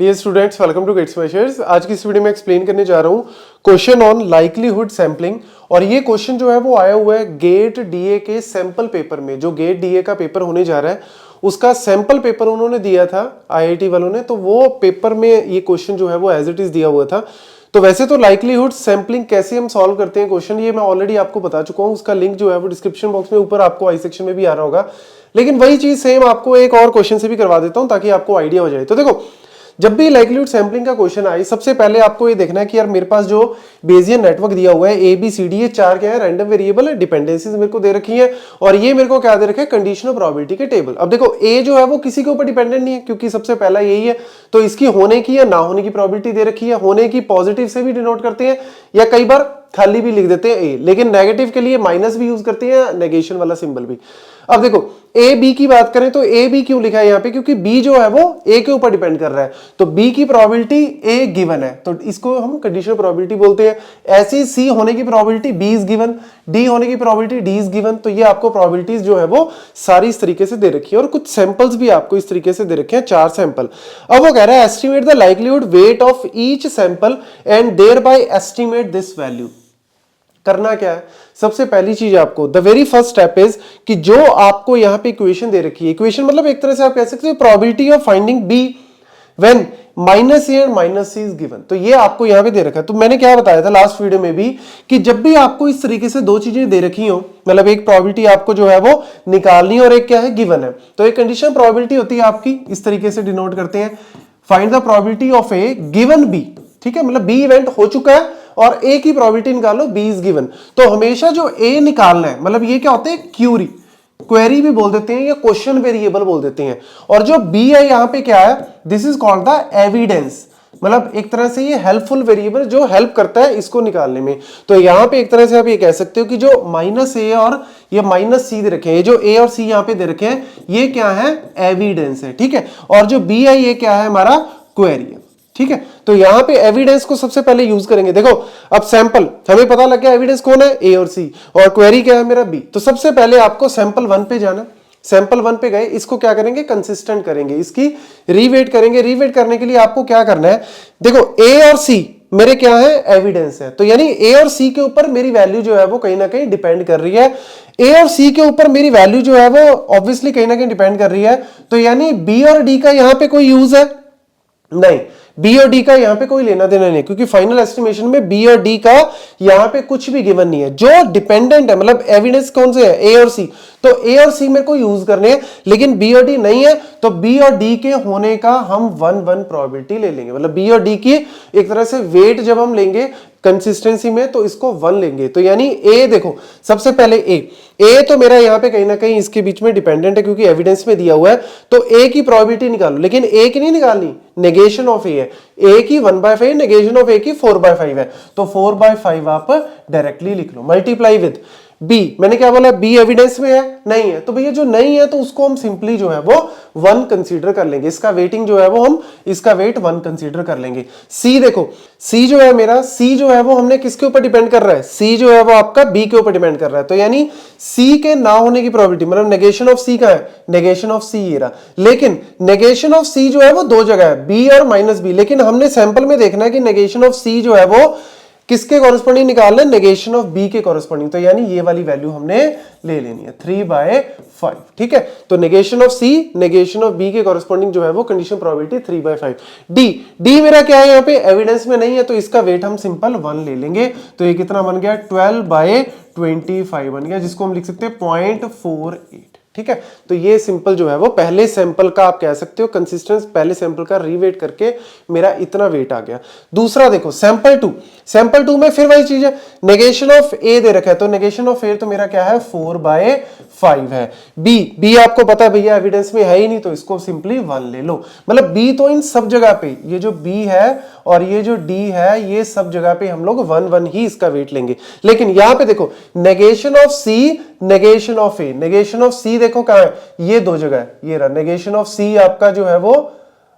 Dear students, welcome to Gate Smashers. आज की इस वीडियो में एक्सप्लेन करने जा रहा हूँ क्वेश्चन ऑन लाइक्लीहुड सैम्पलिंग। और ये क्वेश्चन जो है वो आया हुआ है गेट डीए के सैंपल पेपर में। जो गेट डीए का पेपर होने जा रहा है उसका सैंपल पेपर उन्होंने दिया था आईआईटी वालों ने, तो वो पेपर में ये क्वेश्चन जो है वो एज इट इज दिया हुआ था। तो वैसे तो लाइक्लीहुड सैम्पलिंग कैसे हम सॉल्व करते हैं क्वेश्चन, ये मैं ऑलरेडी आपको बता चुका हूँ। उसका लिंक जो है वो डिस्क्रिप्शन बॉक्स में ऊपर आपको आई सेक्शन में भी आ रहा होगा। लेकिन वही चीज सेम आपको एक और क्वेश्चन से भी करवा देता हूँ ताकि आपको आइडिया हो जाए। तो देखो, जब भी लाइक्लीहुड सैम्पलिंग का क्वेश्चन आए, सबसे पहले आपको ये देखना है कि यार मेरे पास जो बेसियन नेटवर्क दिया हुआ है ए बी सी डी, ये चार क्या है, रैंडम वेरिएबल है, डिपेंडेंसीज मेरे को दे रखी है। और ये मेरे को क्या दे रखा है, कंडीशन ऑफ प्रोबेबिलिटी के टेबल। अब देखो ए जो है वो किसी के ऊपर डिपेंडेंट नहीं है क्योंकि सबसे पहला यही है, तो इसकी होने की या ना होने की प्रोबेबिलिटी दे रखी है। होने की पॉजिटिव से भी डिनोट करते हैं या कई बार खाली भी लिख देते हैं ए, लेकिन नेगेटिव के लिए माइनस भी यूज करते हैं, नेगेशन वाला सिंबल भी। अब देखो ए बी की बात करें तो ए बी क्यों लिखा है यहाँ पे, क्योंकि बी जो है वो ए के ऊपर डिपेंड कर रहा है, तो बी की प्रोबेबिलिटी ए गिवन है, तो इसको हम कंडीशनल प्रोबेबिलिटी बोलते हैं। ऐसी सी होने की probability B is given, D होने की प्रोबेबिलिटी डी इज गिवन। तो ये आपको प्रोबेबिलिटीज जो है वो सारी इस तरीके से दे रखी है और कुछ सैंपल्स भी आपको इस तरीके से दे रखे हैं, 4 सैंपल। अब वो कह रहा है estimate the likelihood weight of each sample and thereby estimate this value. करना क्या है, सबसे पहली चीज आपको the very first step is कि जो आपको यहां पे इक्वेशन दे रखी है, इक्वेशन मतलब एक तरह से आप कह सकते हो probability of finding B when minus A and minus C is given. तो ये आपको यहां पे दे रखा है। तो मैंने क्या बताया था लास्ट वीडियो में भी कि जब भी आपको इस तरीके से दो चीजें दे रखी हो, मतलब एक प्रोबेबिलिटी आपको जो है वो निकालनी और एक क्या है, गिवन है, तो एक कंडीशन प्रोबेबिलिटी होती है आपकी, इस तरीके से डिनोट करते हैं, find the probability of A given B. ठीक है, मतलब बी इवेंट हो चुका है और ए की प्रोबेबिलिटी निकालो, बी इज गिवन। तो हमेशा जो ए निकालना है, मतलब ये क्या होते हैं, क्वेरी भी बोल देते हैं या क्वेश्चन वेरिएबल बोल देते हैं। और जो बी है यहां पे क्या है, this is called the evidence, मतलब एक तरह से ये हेल्पफुल वेरिएबल जो हेल्प करता है इसको निकालने में। तो यहां पे एक तरह से आप ये कह सकते हो कि जो माइनस ए और ये माइनस सी दे रखे हैं, ये जो ए और सी यहां पे दे रखे हैं, ये क्या है, एविडेंस है। ठीक है, और जो बी है ये क्या है, हमारा क्वेरी है। ठीक है, तो यहां पे एविडेंस को सबसे पहले यूज करेंगे। देखो अब सैंपल हमें पता लग गया, एविडेंस कौन है, ए और सी, और क्वेरी क्या है, मेरा बी। तो सबसे पहले आपको सैंपल 1 पे जाना। सैंपल 1 पे गए, इसको क्या करेंगे, कंसिस्टेंट करेंगे, इसकी रीवेट करेंगे। रीवेट करने के लिए आपको क्या करना है, देखो ए और सी मेरे क्या है, एविडेंस है, तो यानी ए और सी के ऊपर मेरी वैल्यू जो है वो कहीं ना कहीं डिपेंड कर रही है। ए और सी के ऊपर मेरी वैल्यू जो है वो ऑब्वियसली कहीं ना कहीं डिपेंड कर रही है, तो यानी बी और डी का यहां पे कोई यूज है नहीं, बी और डी का यहां पे कोई लेना देना नहीं, क्योंकि फाइनल एस्टिमेशन में बी और डी का यहां पे कुछ भी गिवन नहीं है। जो डिपेंडेंट है, मतलब एविडेंस कौन से है, ए और सी, तो ए और सी मेरे को यूज करने हैं, लेकिन बी और डी नहीं है, तो बी और डी के होने का हम 1-1 प्रोबेबिलिटी ले लेंगे। मतलब बी और डी की एक तरह से वेट जब हम लेंगे कंसिस्टेंसी में तो इसको 1 लेंगे। तो यानी ए, देखो सबसे पहले ए तो मेरा यहां पे कहीं ना कहीं इसके बीच में डिपेंडेंट है क्योंकि एविडेंस में दिया हुआ है, तो ए की प्रोबेबिलिटी निकालो, लेकिन ए की नहीं निकालनी, नेगेशन ऑफ ए है, ए की 1/5, नेगेशन ऑफ ए की 4/5 है, तो 4/5 आप डायरेक्टली लिख लो, मल्टीप्लाई विद बी। मैंने क्या बोला, बी एविडेंस में है, नहीं है, तो भैया जो नहीं है तो उसको हम सिंपली जो है वो 1 कंसीडर कर लेंगे, इसका वेटिंग जो है वो हम इसका वेट 1 कंसीडर कर लेंगे। सी देखो, सी जो है मेरा, सी जो है वो हमने किसके ऊपर डिपेंड कर रहा है, सी जो है वो आपका बी के ऊपर डिपेंड कर रहा है, तो यानी सी के ना होने की प्रोबेबिलिटी, मतलब नेगेशन ऑफ सी का है, नेगेशन ऑफ सी ये रहा, लेकिन नेगेशन ऑफ सी जो है वो दो जगह है, बी और माइनस बी, लेकिन हमने सैंपल में देखना है कि नेगेशन ऑफ सी जो है वो किसके कॉरेस्पॉन्डिंग निकालना है, नेगेशन ऑफ बी के कॉरेस्पॉन्डिंग, तो यानी ये वाली वैल्यू हमने ले लेनी है 3/5। ठीक है, तो negation of C, negation of B के कॉरेस्पॉन्डिंग जो है वो कंडीशन प्रोबेबिलिटी 3/5। डी मेरा क्या है, यहाँ पे एविडेंस में नहीं है, तो इसका वेट हम सिंपल 1 ले लेंगे, तो ये कितना बन गया, 12/25 बन गया, जिसको हम लिख सकते हैं 0.48। ठीक है, तो ये सिंपल जो है वो पहले सैंपल का आप कह सकते हो कंसिस्टेंस, पहले सैंपल का रीवेट करके मेरा इतना वेट आ गया। दूसरा देखो सैंपल 2, सैंपल 2 में फिर वही चीज है, नेगेशन ऑफ ए दे रखा है, तो नेगेशन ऑफ ए तो मेरा क्या है, 4/5 है। बी आपको पता है भैया एविडेंस में है ही नहीं, तो इसको सिंपली 1 ले लो। मतलब बी तो इन सब जगह पे, ये जो बी है और ये जो डी है, ये सब जगह पे हम लोग 1-1 ही इसका वेट लेंगे। लेकिन यहां पे देखो negation of C, negation of A, negation of C देखो कहां है, ये दो जगह है, ये रहा नेगेशन ऑफ सी आपका जो है वो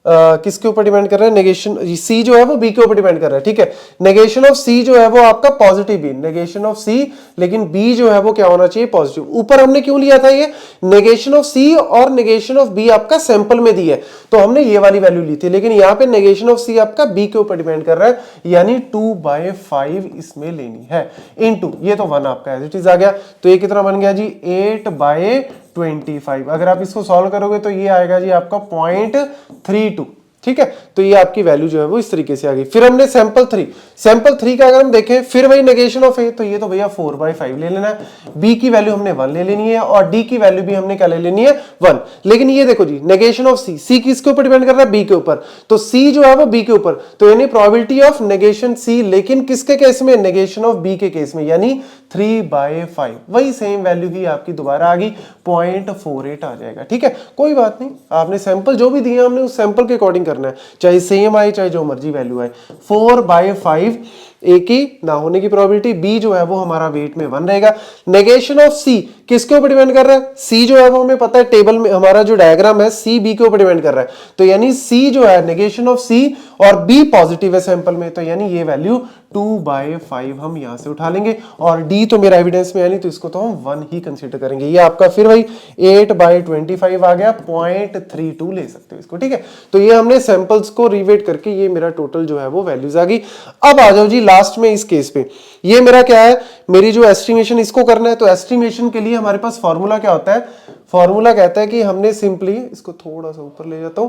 किसके ऊपर डिपेंड कर रहा है, नेगेशन सी जो है वो बी के ऊपर डिपेंड कर रहा है, ठीक है। नेगेशन ऑफ सी जो है वो आपका पॉजिटिव बी, नेगेशन ऑफ सी, लेकिन बी जो है वो क्या होना चाहिए, पॉजिटिव। ऊपर हमने क्यों लिया था ये, नेगेशन ऑफ सी और नेगेशन ऑफ बी आपका सैंपल में दी है, तो हमने ये वाली वैल्यू ली थी, लेकिन यहां पे नेगेशन ऑफ सी आपका बी के ऊपर डिपेंड कर रहा है, यानी 2/5 इसमें लेनी है, इनटू ये तो 1 आपका एज इट इज आ गया, तो ये कितना बन गया जी, 8/25। अगर आप इसको सॉल्व करोगे तो ये आएगा जी आपका 0.32, ठीक है। तो ये आपकी वैल्यू जो है वो इस तरीके से आ गई। फिर हमने सैंपल 3 का अगर हम देखें, फिर वही नेगेशन ऑफ ए, तो ये तो भैया 4/5 ले लेना है, बी की वैल्यू हमने 1 ले लेनी है, और डी की वैल्यू भी हमने क्या ले लेनी है, 1। लेकिन ये देखो जी, नेगेशन ऑफ सी, सी किसके ऊपर डिपेंड कर रहा है, बी के ऊपर, तो सी जो है वो बी के ऊपर, तो यानी प्रोबेबिलिटी ऑफ नेगेशन सी, लेकिन किसके केस में, नेगेशन ऑफ बी के केस में, यानी 3/5। वही सेम वैल्यू ही आपकी दोबारा आ गई, 0.48 आ जाएगा, ठीक है। कोई बात नहीं, आपने सैंपल जो भी दिए हमने उस सैंपल के अकॉर्डिंग करना है, चाहे सेम आए चाहे जो मर्जी वैल्यू आए। 4/5 ए की ना होने की प्रोबेबिलिटी, बी जो है वो हमारा वेट में 1 रहेगा। नेगेशन ऑफ सी किसके ऊपर डिपेंड कर रहा है, सी जो है वो हमें पता है टेबल में हमारा जो डायग्राम है, सी बी के ऊपर डिपेंड कर रहा है, तो यानी सी जो है नेगेशन ऑफ सी और बी पॉजिटिव है सैंपल में, तो यानी ये वैल्यू 2/5 हम यहां से उठा लेंगे, और डी तो मेरा एविडेंस में है नहीं, तो इसको तो हम 1 ही कंसीडर करेंगे। ये आपका फिर वही 8/25 आ गया, 0.32 ले सकते हो इसको, ठीक है। तो ये हमने सैंपल्स को रिवेट करके ये मेरा टोटल जो है वो वैल्यूज आ गई। अब आ जाओ जी लास्ट में इस केस पे, ये मेरा क्या है, मेरी जो एस्टिमेशन इसको करना है, तो एस्टिमेशन के लिए हमारे पास फॉर्मूला क्या होता है, फॉर्मूला कहता है कि हमने सिंपली, इसको थोड़ा सा ऊपर ले जाता हूं,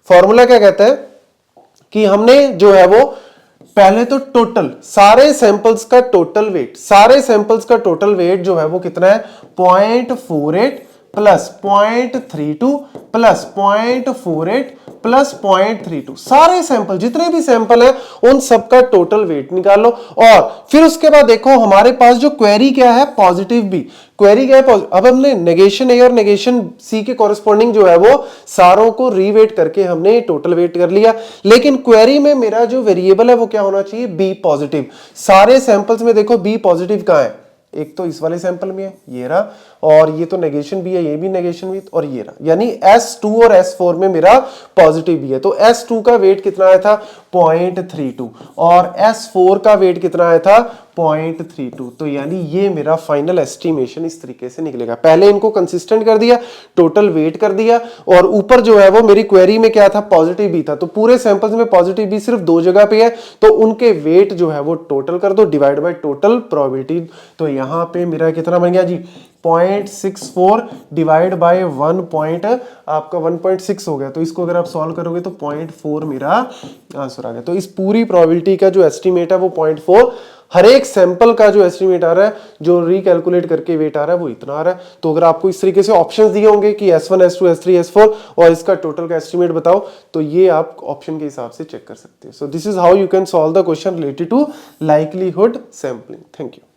फॉर्मूला क्या कहता है कि हमने जो है वो पहले तो टोटल सारे सैंपल्स का टोटल वेट, सारे सैंपल्स का टोटल वेट जो है वो कितना है, 0.48 प्लस 0.32 प्लस 0.48 प्लस 0.32, सारे सैंपल जितने भी सैंपल हैं उन सबका टोटल वेट निकाल लो। और फिर उसके बाद देखो हमारे पास जो क्वेरी क्या है, पॉजिटिव बी, क्वेरी क्या है, अब हमने नेगेशन ए और नेगेशन सी के कॉरेस्पॉन्डिंग जो है वो सारों को रीवेट करके हमने टोटल वेट कर लिया, लेकिन क्वेरी में मेरा जो वेरिएबल है वो क्या होना चाहिए, बी पॉजिटिव। सारे सैंपल्स में देखो बी पॉजिटिव कहां है, एक तो इस वाले सैंपल में है, ये रहा, और ये तो नेगेशन भी है, ये भी नेगेशन भी, और ये रहा, यानी S2 और S4 में मेरा पॉजिटिव भी है। तो S2 का वेट कितना आया था, 0.32, और S4 का वेट कितना आया था, 0.32। तो यानी ये मेरा फाइनल एस्टिमेशन इस तरीके से निकलेगा। पहले इनको कंसिस्टेंट कर दिया, टोटल वेट कर दिया, और ऊपर जो है वो मेरी क्वेरी में क्या था, पॉजिटिव भी था, तो पूरे सैंपल्स में पॉजिटिव भी सिर्फ 2 जगह पे है, तो उनके वेट जो है वो टोटल कर दो, डिवाइड बाय टोटल प्रोबेबिलिटी। तो यहां पे मेरा कितना बन गया जी, 0.64 डिवाइड बाय 1 पॉइंट, आपका 1.6 हो गया, तो इसको अगर आप सॉल्व करोगे तो 0.4 मेरा आंसर आ गया। तो इस पूरी प्रोबेबिलिटी का जो एस्टिमेट है वो 0.4, हर एक सैंपल का जो एस्टिमेट आ रहा है, जो रिकैलकुलेट करके वेट आ रहा है वो इतना आ रहा है। तो अगर आपको इस तरीके से ऑप्शंस दिए होंगे कि S1 S2 S3 S4 और इसका टोटल का एस्टिमेट बताओ, तो ये आप ऑप्शन के हिसाब से चेक कर सकते हैं। So this is how you can solve the question related to likelihood sampling. Thank you.